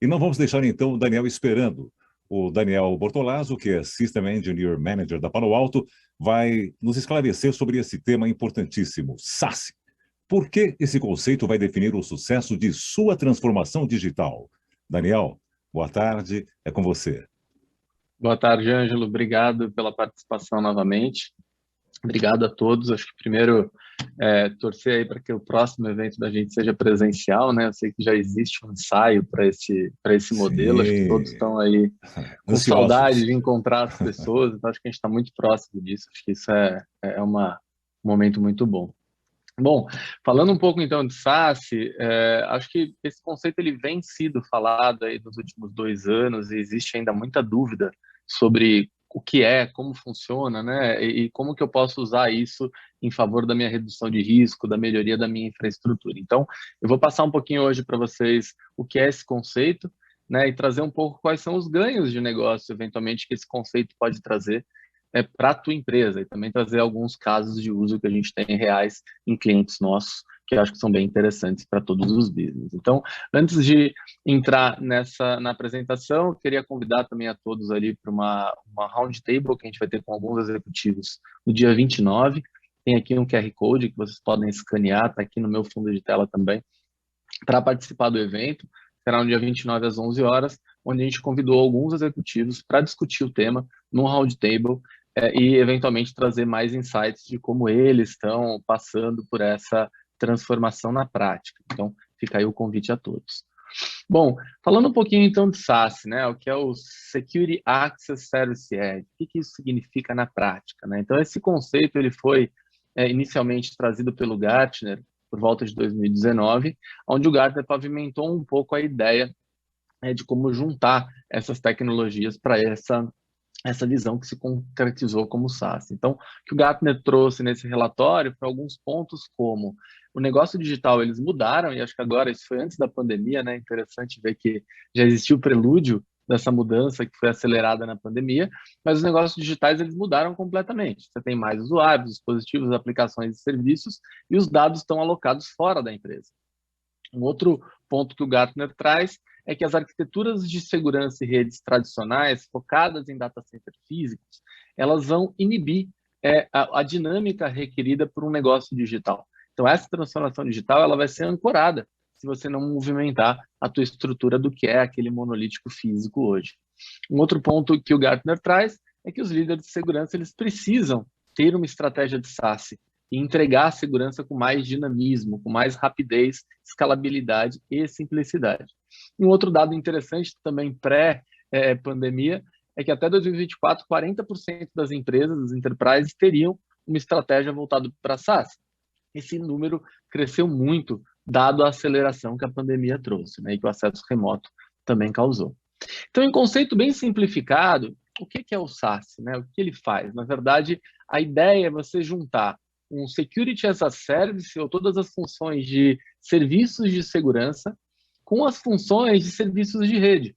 E não vamos deixar, então, o Daniel esperando. O Daniel Bortolazzo, que é System Engineer Manager da Palo Alto, vai nos esclarecer sobre esse tema importantíssimo, SaaS. Por que esse conceito vai definir o sucesso de sua transformação digital? Daniel, boa tarde, é com você. Boa tarde, Ângelo. Obrigado pela participação novamente. Obrigado a todos. Acho que primeiro torcer aí para que o próximo evento da gente seja presencial, né? Eu sei que já existe um ensaio para esse modelo. Acho que todos Sim, estão aí com saudade ansiosos. de encontrar as pessoas. Então acho que a gente está muito próximo disso. Acho que isso um momento muito bom. Bom, falando um pouco então de SaaS, acho que esse conceito ele vem sido falado aí nos últimos 2 anos e existe ainda muita dúvida sobre o que é, como funciona, né? E como que eu posso usar isso em favor da minha redução de risco, da melhoria da minha infraestrutura. Então, eu vou passar um pouquinho hoje para vocês o que é esse conceito, né? E trazer um pouco quais são os ganhos de negócio, eventualmente, que esse conceito pode trazer para a tua empresa e também trazer alguns casos de uso que a gente tem reais em clientes nossos, que eu acho que são bem interessantes para todos os business. Então, antes de entrar na apresentação, eu queria convidar também a todos ali para uma roundtable que a gente vai ter com alguns executivos no dia 29. Tem aqui um QR Code que vocês podem escanear, está aqui no meu fundo de tela também, para participar do evento. Será no dia 29 às 11 horas, onde a gente convidou alguns executivos para discutir o tema num roundtable e, eventualmente, trazer mais insights de como eles estão passando por essa transformação na prática. Então, fica aí o convite a todos. Bom, falando um pouquinho, então, de SaaS, né? O que é o Security Access Service Edge. O que isso significa na prática, né? Então, esse conceito ele foi inicialmente trazido pelo Gartner por volta de 2019, onde o Gartner pavimentou um pouco a ideia de como juntar essas tecnologias para essa visão que se concretizou como SaaS. Então, o que o Gartner trouxe nesse relatório foi alguns pontos como o negócio digital, eles mudaram, e acho que agora, isso foi antes da pandemia, né? Interessante ver que já existiu o prelúdio dessa mudança que foi acelerada na pandemia, mas os negócios digitais, eles mudaram completamente. Você tem mais usuários, dispositivos, aplicações e serviços, e os dados estão alocados fora da empresa. Um outro ponto que o Gartner traz é que as arquiteturas de segurança e redes tradicionais, focadas em data centers físicos, elas vão inibir a dinâmica requerida por um negócio digital. Então, essa transformação digital ela vai ser ancorada se você não movimentar a tua estrutura do que é aquele monolítico físico hoje. Um outro ponto que o Gartner traz é que os líderes de segurança eles precisam ter uma estratégia de SaaS e entregar a segurança com mais dinamismo, com mais rapidez, escalabilidade e simplicidade. E um outro dado interessante, também pré-pandemia, é que até 2024, 40% das empresas, das enterprises, teriam uma estratégia voltada para SaaS. Esse número cresceu muito, dado a aceleração que a pandemia trouxe, né, e que o acesso remoto também causou. Então, em conceito bem simplificado, o que é o SaaS? Né? O que ele faz? Na verdade, a ideia é você juntar um Security as a Service, ou todas as funções de serviços de segurança, com as funções de serviços de rede.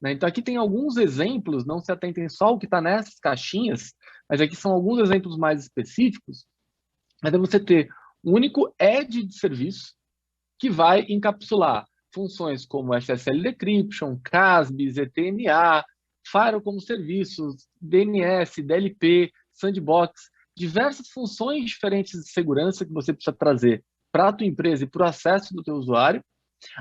Né? Então, aqui tem alguns exemplos, não se atentem só ao que está nessas caixinhas, mas aqui são alguns exemplos mais específicos. Mas é você ter um único edge de serviço que vai encapsular funções como SSL Decryption, CASB, ZTNA, Firewall como serviços, DNS, DLP, Sandbox, diversas funções diferentes de segurança que você precisa trazer para a tua empresa e para o acesso do teu usuário,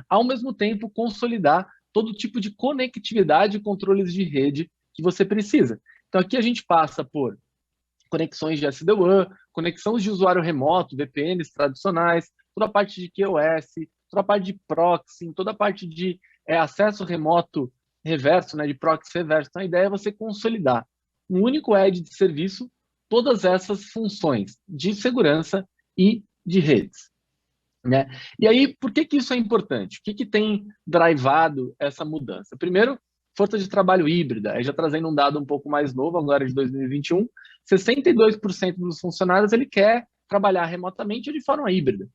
ao mesmo tempo consolidar todo tipo de conectividade e controles de rede que você precisa. Então aqui a gente passa por conexões de SD-WAN, conexões de usuário remoto, VPNs tradicionais, toda a parte de QoS, toda a parte de proxy, toda a parte de acesso remoto reverso, né, de proxy reverso. Então a ideia é você consolidar um único edge de serviço todas essas funções de segurança e de redes. Né? E aí, por que isso é importante? O que tem drivado essa mudança? Primeiro, força de trabalho híbrida. Aí já trazendo um dado um pouco mais novo, agora de 2021, 62% dos funcionários ele quer trabalhar remotamente ou de forma híbrida.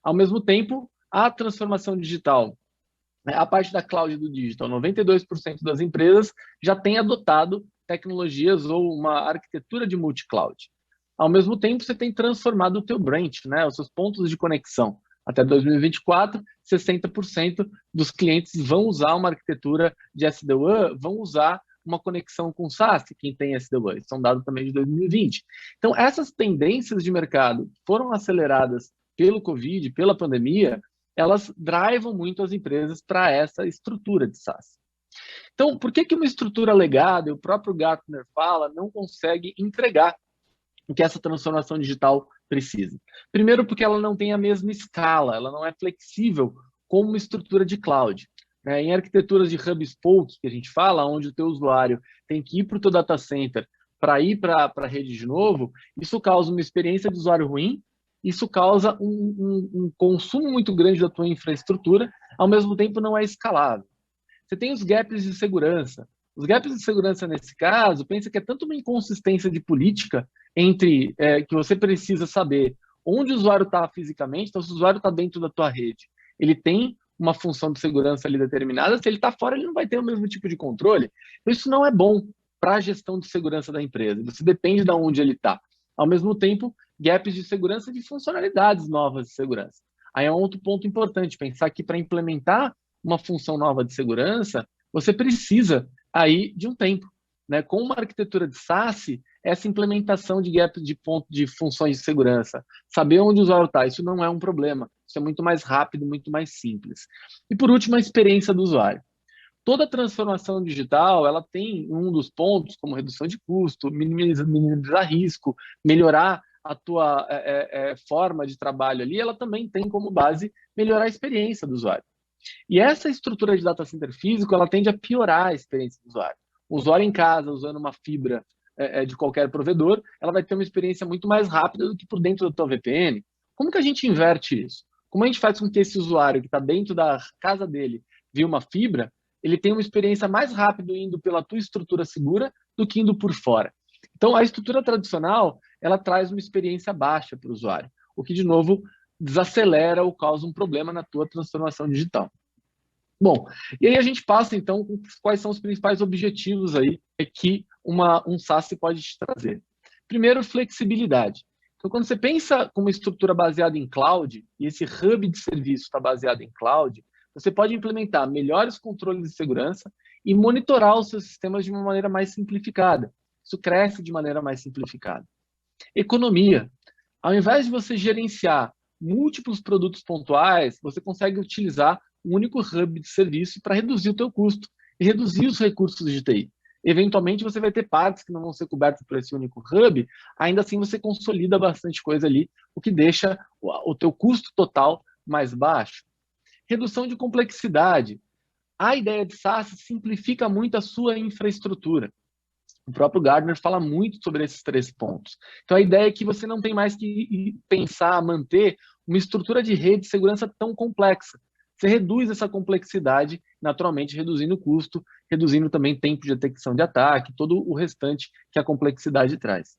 Ao mesmo tempo, a transformação digital, a parte da cloud do digital, 92% das empresas já têm adotado tecnologias ou uma arquitetura de multi-cloud. Ao mesmo tempo, você tem transformado o teu branch, né, os seus pontos de conexão. Até 2024, 60% dos clientes vão usar uma arquitetura de SD-WAN, vão usar uma conexão com SaaS, quem tem SD-WAN. Isso é um dado também de 2020. Então, essas tendências de mercado foram aceleradas pelo Covid, pela pandemia, elas drivam muito as empresas para essa estrutura de SaaS. Então, por que uma estrutura legada, o próprio Gartner fala, não consegue entregar o que essa transformação digital precisa? Primeiro, porque ela não tem a mesma escala, ela não é flexível como uma estrutura de cloud. Em arquiteturas de hub spoke, que a gente fala, onde o teu usuário tem que ir para o teu data center para ir para a rede de novo, isso causa uma experiência de usuário ruim, isso causa um consumo muito grande da tua infraestrutura, ao mesmo tempo não é escalável. Você tem os gaps de segurança. Os gaps de segurança, nesse caso, pensa que é tanto uma inconsistência de política entre que você precisa saber onde o usuário está fisicamente. Então, se o usuário está dentro da tua rede, ele tem uma função de segurança ali determinada. Se ele está fora, ele não vai ter o mesmo tipo de controle. Então, isso não é bom para a gestão de segurança da empresa. Você depende de onde ele está. Ao mesmo tempo, gaps de segurança de funcionalidades novas de segurança. Aí é um outro ponto importante, pensar que para implementar uma função nova de segurança, você precisa aí de um tempo. Com uma arquitetura de SaaS, essa implementação de gap de funções de segurança, saber onde o usuário está, isso não é um problema. Isso é muito mais rápido, muito mais simples. E por último, a experiência do usuário. Toda transformação digital, ela tem um dos pontos, como redução de custo, minimizar risco, melhorar a tua forma de trabalho ali, ela também tem como base melhorar a experiência do usuário. E essa estrutura de data center físico, ela tende a piorar a experiência do usuário. O usuário em casa, usando uma fibra de qualquer provedor, ela vai ter uma experiência muito mais rápida do que por dentro da tua VPN. Como que a gente inverte isso? Como a gente faz com que esse usuário que está dentro da casa dele via uma fibra, ele tenha uma experiência mais rápida indo pela tua estrutura segura do que indo por fora? Então, a estrutura tradicional, ela traz uma experiência baixa para o usuário, o que, de novo, desacelera ou causa um problema na tua transformação digital. Bom, e aí a gente passa, então, com quais são os principais objetivos aí que um SaaS pode te trazer. Primeiro, flexibilidade. Então, quando você pensa com uma estrutura baseada em cloud, e esse hub de serviço está baseado em cloud, você pode implementar melhores controles de segurança e monitorar os seus sistemas de uma maneira mais simplificada. Isso cresce de maneira mais simplificada. Economia. Ao invés de você gerenciar múltiplos produtos pontuais, você consegue utilizar um único hub de serviço para reduzir o teu custo e reduzir os recursos de TI. Eventualmente, você vai ter partes que não vão ser cobertas por esse único hub, ainda assim você consolida bastante coisa ali, o que deixa o teu custo total mais baixo. Redução de complexidade. A ideia de SaaS simplifica muito a sua infraestrutura. O próprio Gartner fala muito sobre esses 3 pontos. Então, a ideia é que você não tem mais que pensar, manter uma estrutura de rede de segurança tão complexa. Você reduz essa complexidade, naturalmente reduzindo o custo, reduzindo também tempo de detecção de ataque, todo o restante que a complexidade traz.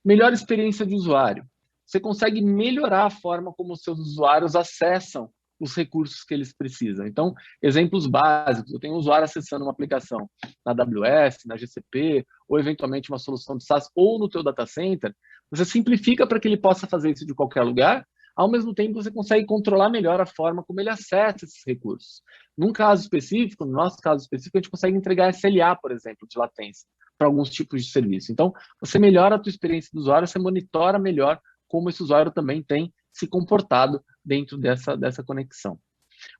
Melhor experiência de usuário. Você consegue melhorar a forma como os seus usuários acessam os recursos que eles precisam. Então, exemplos básicos, eu tenho um usuário acessando uma aplicação na AWS, na GCP, ou eventualmente uma solução de SaaS, ou no teu data center, você simplifica para que ele possa fazer isso de qualquer lugar, ao mesmo tempo você consegue controlar melhor a forma como ele acessa esses recursos. Num caso específico, no nosso caso específico, a gente consegue entregar SLA, por exemplo, de latência, para alguns tipos de serviço. Então, você melhora a tua experiência do usuário, você monitora melhor como esse usuário também tem se comportado dentro dessa conexão.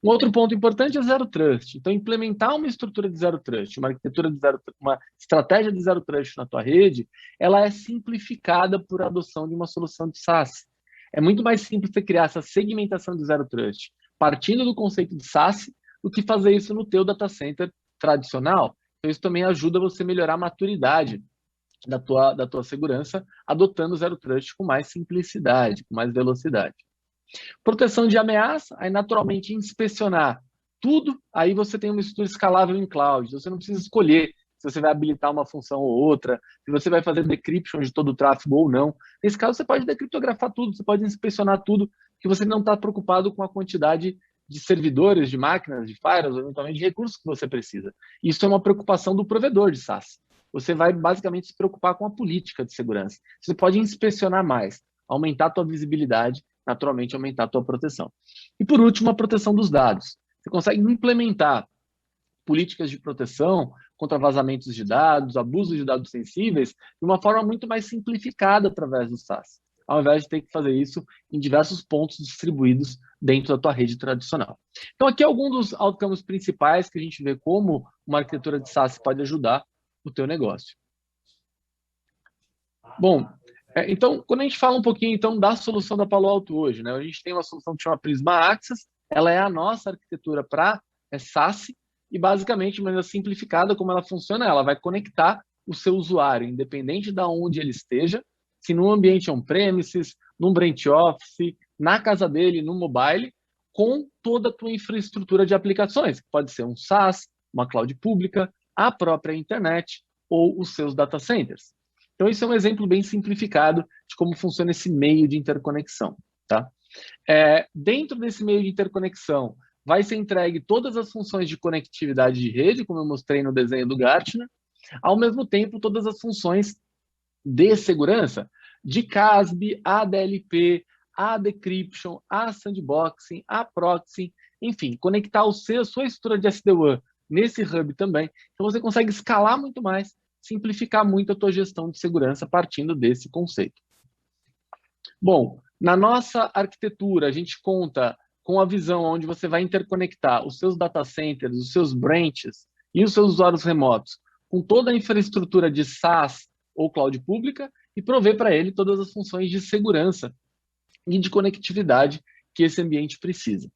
Um outro ponto importante é Zero Trust. Então, implementar uma estrutura de Zero Trust, uma estratégia de Zero Trust na tua rede, ela é simplificada por adoção de uma solução de SaaS. É muito mais simples você criar essa segmentação de Zero Trust partindo do conceito de SaaS do que fazer isso no teu data center tradicional. Então, isso também ajuda você a melhorar a maturidade da tua segurança, adotando Zero Trust com mais simplicidade, com mais velocidade. Proteção de ameaça, aí naturalmente inspecionar tudo, aí você tem uma estrutura escalável em cloud, você não precisa escolher se você vai habilitar uma função ou outra, se você vai fazer decryption de todo o tráfego ou não. Nesse caso, você pode decriptografar tudo, você pode inspecionar tudo, que você não está preocupado com a quantidade de servidores, de máquinas, de firewalls, eventualmente de recursos que você precisa. Isso é uma preocupação do provedor de SaaS. Você vai basicamente se preocupar com a política de segurança. Você pode inspecionar mais, aumentar a tua visibilidade naturalmente aumentar a tua proteção. E por último, a proteção dos dados. Você consegue implementar políticas de proteção contra vazamentos de dados, abuso de dados sensíveis, de uma forma muito mais simplificada através do SaaS, ao invés de ter que fazer isso em diversos pontos distribuídos dentro da tua rede tradicional. Então, aqui alguns dos outcomes principais que a gente vê como uma arquitetura de SaaS pode ajudar o teu negócio. Bom, então, quando a gente fala um pouquinho então da solução da Palo Alto hoje, né? A gente tem uma solução que chama Prisma Access, ela é a nossa arquitetura para SaaS, e basicamente, de maneira simplificada, como ela funciona, ela vai conectar o seu usuário, independente de onde ele esteja, se no ambiente on-premises, num branch office, na casa dele, no mobile, com toda a tua infraestrutura de aplicações, que pode ser um SaaS, uma cloud pública, a própria internet ou os seus data centers. Então, isso é um exemplo bem simplificado de como funciona esse meio de interconexão. Tá? Dentro desse meio de interconexão, vai ser entregue todas as funções de conectividade de rede, como eu mostrei no desenho do Gartner, ao mesmo tempo todas as funções de segurança, de CASB, ADLP, a decryption, a sandboxing, a proxy, enfim, conectar a sua estrutura de SD-WAN nesse hub também. Então você consegue escalar muito mais, simplificar muito a tua gestão de segurança partindo desse conceito. Bom, na nossa arquitetura, a gente conta com a visão onde você vai interconectar os seus data centers, os seus branches e os seus usuários remotos com toda a infraestrutura de SaaS ou cloud pública e prover para ele todas as funções de segurança e de conectividade que esse ambiente precisa.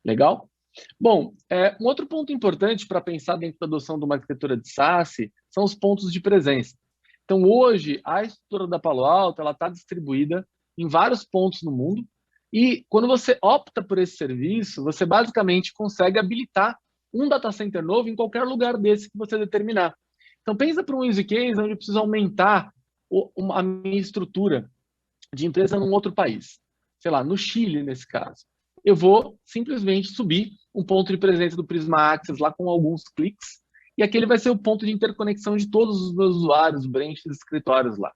Legal? Bom, um outro ponto importante para pensar dentro da adoção de uma arquitetura de SaaS são os pontos de presença. Então, hoje, a estrutura da Palo Alto está distribuída em vários pontos no mundo, e quando você opta por esse serviço, você basicamente consegue habilitar um data center novo em qualquer lugar desse que você determinar. Então, pensa para um use case onde eu preciso aumentar a minha estrutura de empresa num outro país. Sei lá, no Chile, nesse caso. Eu vou simplesmente subir um ponto de presença do Prisma Access lá com alguns cliques, e aquele vai ser o ponto de interconexão de todos os meus usuários, branches, escritórios lá.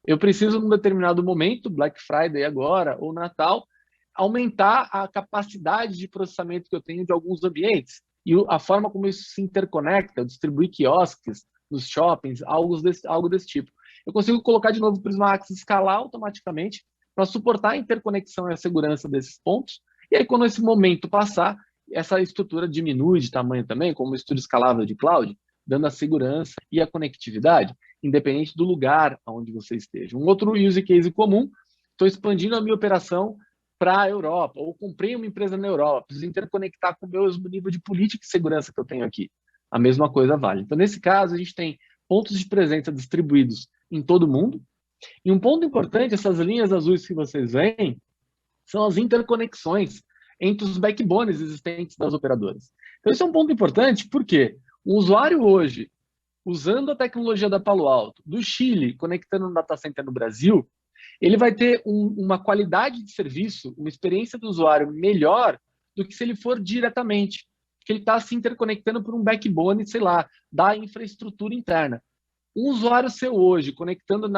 Eu preciso, num determinado momento, Black Friday agora, ou Natal, aumentar a capacidade de processamento que eu tenho de alguns ambientes. E a forma como isso se interconecta, distribuir quiosques nos shoppings, algo desse tipo. Eu consigo colocar de novo o Prisma Access, escalar automaticamente para suportar a interconexão e a segurança desses pontos. E aí, quando esse momento passar, essa estrutura diminui de tamanho também, como uma estrutura escalável de cloud, dando a segurança e a conectividade, independente do lugar onde você esteja. Um outro use case comum, estou expandindo a minha operação para a Europa, ou comprei uma empresa na Europa, preciso interconectar com o meu nível de política de segurança que eu tenho aqui. A mesma coisa vale. Então, nesse caso, a gente tem pontos de presença distribuídos em todo o mundo. E um ponto importante, essas linhas azuis que vocês veem, são as interconexões entre os backbones existentes das operadoras. Então, esse é um ponto importante, porque o usuário hoje, usando a tecnologia da Palo Alto, do Chile, conectando um data center no Brasil, ele vai ter uma qualidade de serviço, uma experiência do usuário melhor do que se ele for diretamente, porque ele está se interconectando por um backbone, sei lá, da infraestrutura interna. Um usuário seu hoje, conectando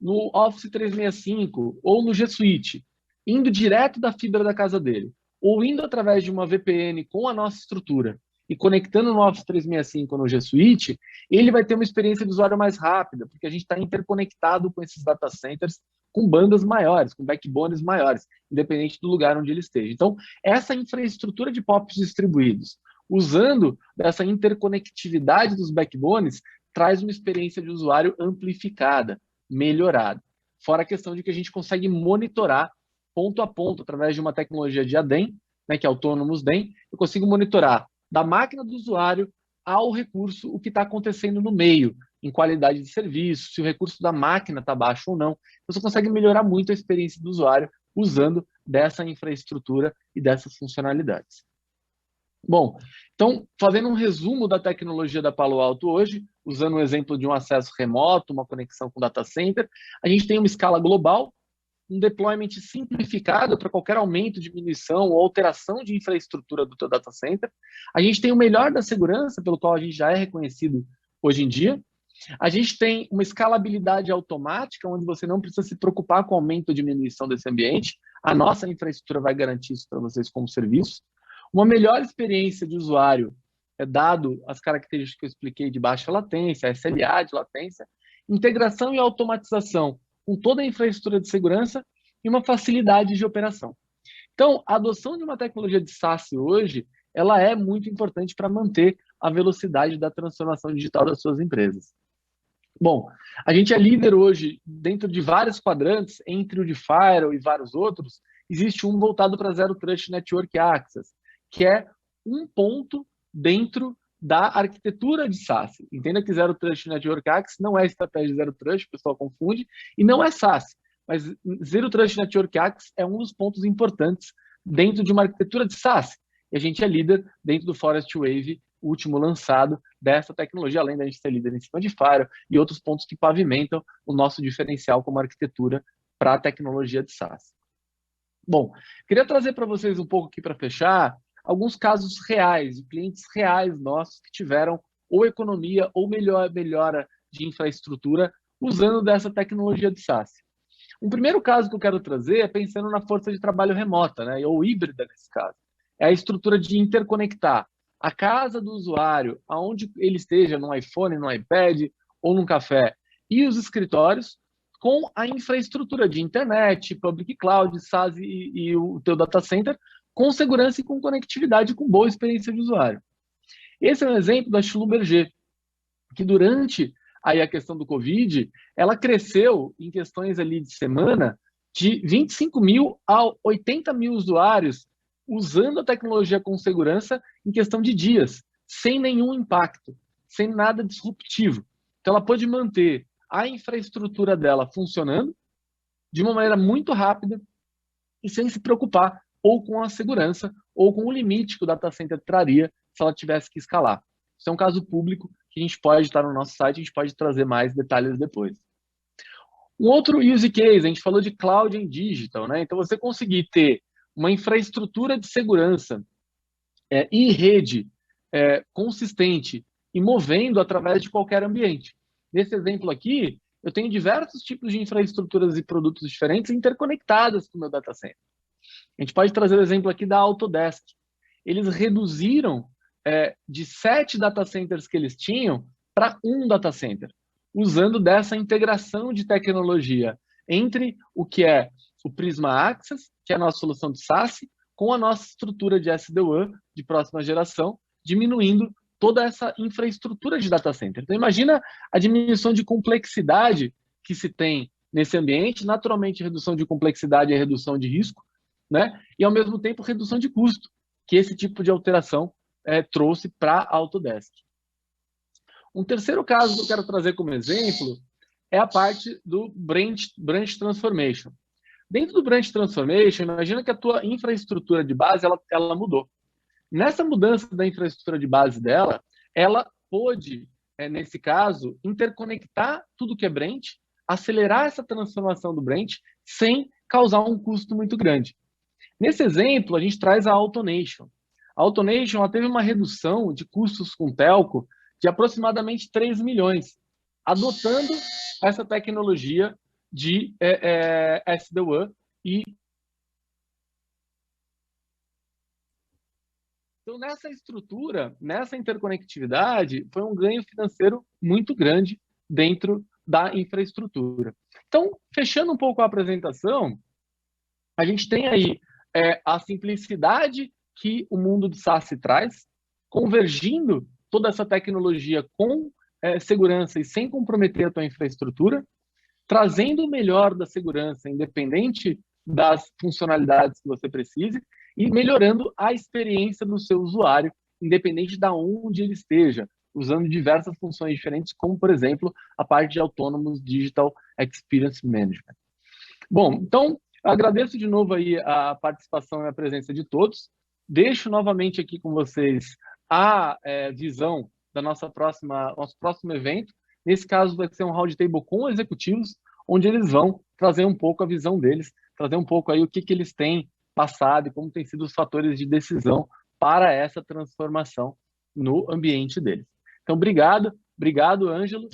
no Office 365 ou no G Suite, indo direto da fibra da casa dele, ou indo através de uma VPN com a nossa estrutura e conectando no Office 365 ou no G Suite, ele vai ter uma experiência de usuário mais rápida, porque a gente está interconectado com esses data centers com bandas maiores, com backbones maiores, independente do lugar onde ele esteja. Então, essa infraestrutura de POPs distribuídos, usando dessa interconectividade dos backbones, traz uma experiência de usuário amplificada, melhorada. Fora a questão de que a gente consegue monitorar ponto a ponto, através de uma tecnologia de ADEM, né, que é Autonomous DEM, eu consigo monitorar da máquina do usuário ao recurso o que está acontecendo no meio, em qualidade de serviço, se o recurso da máquina está baixo ou não. Você consegue melhorar muito a experiência do usuário usando dessa infraestrutura e dessas funcionalidades. Bom, então, fazendo um resumo da tecnologia da Palo Alto hoje, usando um exemplo de um acesso remoto, uma conexão com data center, a gente tem uma escala global, um deployment simplificado para qualquer aumento, diminuição ou alteração de infraestrutura do teu data center. A gente tem o melhor da segurança, pelo qual a gente já é reconhecido hoje em dia. A gente tem uma escalabilidade automática, onde você não precisa se preocupar com o aumento ou diminuição desse ambiente. A nossa infraestrutura vai garantir isso para vocês como serviço. Uma melhor experiência de usuário, dado as características que eu expliquei de baixa latência, SLA de latência, integração e automatização com toda a infraestrutura de segurança e uma facilidade de operação. Então, a adoção de uma tecnologia de SaaS hoje, ela é muito importante para manter a velocidade da transformação digital das suas empresas. Bom, a gente é líder hoje dentro de vários quadrantes, entre o de Firewall e vários outros. Existe um voltado para Zero Trust Network Access, que é um ponto dentro da arquitetura de SaaS. Entenda que Zero Trust Network Access não é estratégia Zero Trust, o pessoal confunde, e não é SaaS. Mas Zero Trust Network Access é um dos pontos importantes dentro de uma arquitetura de SaaS. E a gente é líder dentro do Forest Wave, o último lançado dessa tecnologia, além da gente ser líder em cima de Firewall e outros pontos que pavimentam o nosso diferencial como arquitetura para a tecnologia de SaaS. Bom, queria trazer para vocês um pouco aqui para fechar alguns casos reais, de clientes reais nossos que tiveram ou economia ou melhora de infraestrutura usando dessa tecnologia de SaaS. Um primeiro caso que eu quero trazer é pensando na força de trabalho remota, né, ou híbrida nesse caso. É a estrutura de interconectar a casa do usuário, aonde ele esteja, no iPhone, no iPad ou num café, e os escritórios com a infraestrutura de internet, public cloud, SaaS e o teu data center, com segurança e com conectividade, com boa experiência de usuário. Esse é um exemplo da Schlumberger, que durante aí a questão do Covid, ela cresceu em questões ali de semana de 25 mil a 80 mil usuários usando a tecnologia com segurança em questão de dias, sem nenhum impacto, sem nada disruptivo. Então, ela pôde manter a infraestrutura dela funcionando de uma maneira muito rápida e sem se preocupar ou com a segurança ou com o limite que o data center traria se ela tivesse que escalar. Isso é um caso público que a gente pode estar no nosso site, a gente pode trazer mais detalhes depois. Um outro use case, a gente falou de Cloud and Digital, né? Então, você conseguir ter uma infraestrutura de segurança e rede consistente e movendo através de qualquer ambiente. Nesse exemplo aqui, eu tenho diversos tipos de infraestruturas e produtos diferentes interconectadas com o meu data center. A gente pode trazer o exemplo aqui da Autodesk. Eles reduziram de 7 data centers que eles tinham para 1 data center, usando dessa integração de tecnologia entre o que é o Prisma Access, que é a nossa solução de SaaS, com a nossa estrutura de SD-WAN de próxima geração, diminuindo toda essa infraestrutura de data center. Então, imagina a diminuição de complexidade que se tem nesse ambiente, naturalmente redução de complexidade é redução de risco, né? E, ao mesmo tempo, redução de custo, que esse tipo de alteração trouxe para a Autodesk. Um terceiro caso que eu quero trazer como exemplo é a parte do Branch Transformation. Dentro do Branch Transformation, imagina que a tua infraestrutura de base ela mudou. Nessa mudança da infraestrutura de base dela, ela pôde, nesse caso, interconectar tudo que é Branch, acelerar essa transformação do Branch sem causar um custo muito grande. Nesse exemplo, a gente traz a Autonation. A Autonation ela teve uma redução de custos com telco de aproximadamente 3 milhões, adotando essa tecnologia de SD-WAN Então, nessa estrutura, nessa interconectividade, foi um ganho financeiro muito grande dentro da infraestrutura. Então, fechando um pouco a apresentação, a gente tem aí a simplicidade que o mundo do SaaS traz, convergindo toda essa tecnologia com segurança e sem comprometer a tua infraestrutura, trazendo o melhor da segurança, independente das funcionalidades que você precise, e melhorando a experiência do seu usuário, independente de onde ele esteja, usando diversas funções diferentes, como, por exemplo, a parte de Autonomous Digital Experience Management. Bom, então, agradeço de novo aí a participação e a presença de todos. Deixo novamente aqui com vocês a visão da nosso próximo evento. Nesse caso, vai ser um roundtable com executivos, onde eles vão trazer um pouco a visão deles, trazer um pouco aí o que eles têm passado e como têm sido os fatores de decisão para essa transformação no ambiente deles. Então, obrigado, Ângelo.